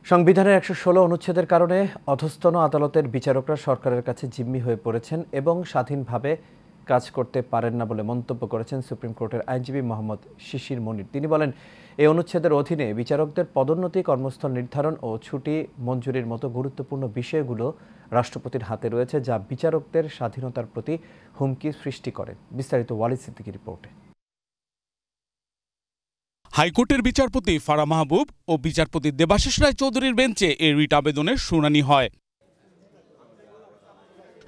সংবিধানের ১১৬ অনুচ্ছেদের কারণে অধস্তন আদালতের বিচারকরা সরকারের কাছে জিম্মি হয়ে পড়েছেন এবং স্বাধীনভাবে কাজ করতে পারেন না বলে মন্তব্য করেছেন সুপ্রিম কোর্টের আইনজীবী মোহাম্মদ শিশির মনির। তিনি বলেন, এই অনুচ্ছেদের অধীনে বিচারকদের পদোন্নতি, কর্মস্থল নির্ধারণ ও ছুটি মঞ্জুরির মতো গুরুত্বপূর্ণ বিষয়গুলো রাষ্ট্রপতির হাতে রয়েছে, যা বিচারকদের স্বাধীনতার প্রতি হুমকি সৃষ্টি করে। বিস্তারিত ওয়ালিদ সিদ্দিকীর রিপোর্টে। হাইকোর্টের বিচারপতি ফারাহ মাহবুব ও বিচারপতি দেবাশিস রায় চৌধুরীর বেঞ্চে এই রিট আবেদনের শুনানি হয়।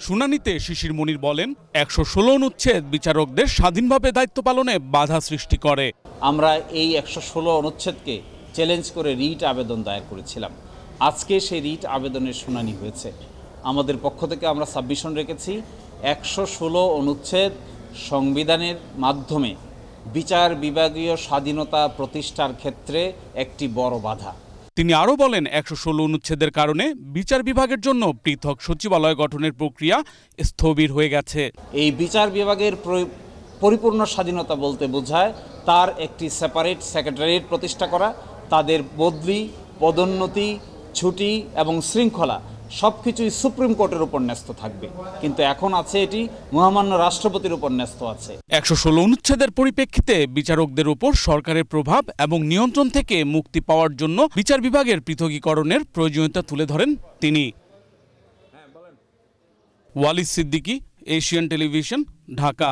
শুনানিতে শিশির মনির বলেন, ১১৬ অনুচ্ছেদ বিচারকদের স্বাধীনভাবে দায়িত্ব পালনে বাধা সৃষ্টি করে। আমরা এই ১১৬ অনুচ্ছেদকে চ্যালেঞ্জ করে রিট আবেদন দায়ের করেছিলাম। আজকে সেই রিট আবেদনের শুনানি হয়েছে। আমাদের পক্ষ থেকে আমরা সাবমিশন রেখেছি, ১১৬ অনুচ্ছেদ সংবিধানের মাধ্যমে বিচার বিভাগীয় স্বাধীনতা প্রতিষ্ঠার ক্ষেত্রে একটি বড় বাধা। তিনি আরও বলেন, ১১৬ অনুচ্ছেদের কারণে বিচার বিভাগের জন্য পৃথক সচিবালয় গঠনের প্রক্রিয়া স্থবির হয়ে গেছে। এই বিচার বিভাগের পরিপূর্ণ স্বাধীনতা বলতে বোঝায় তার একটি সেপারেট সেক্রেটারিয়েট প্রতিষ্ঠা করা, তাদের বদলি, পদোন্নতি, ছুটি এবং শৃঙ্খলা সবকিছুই সুপ্রিম কোর্টের উপর ন্যস্ত থাকবে, কিন্তু এখন আছে এটি মহামান্য রাষ্ট্রপতির উপর ন্যস্ত আছে। ১১৬ অনুচ্ছেদের পরিপ্রেক্ষিতে বিচারকদের উপর সরকারের প্রভাব এবং নিয়ন্ত্রণ থেকে মুক্তি পাওয়ার জন্য বিচার বিভাগের পৃথকীকরণের প্রয়োজনীয়তা তুলে ধরেন তিনি। Walid Siddiqui, Asian television, Dhaka.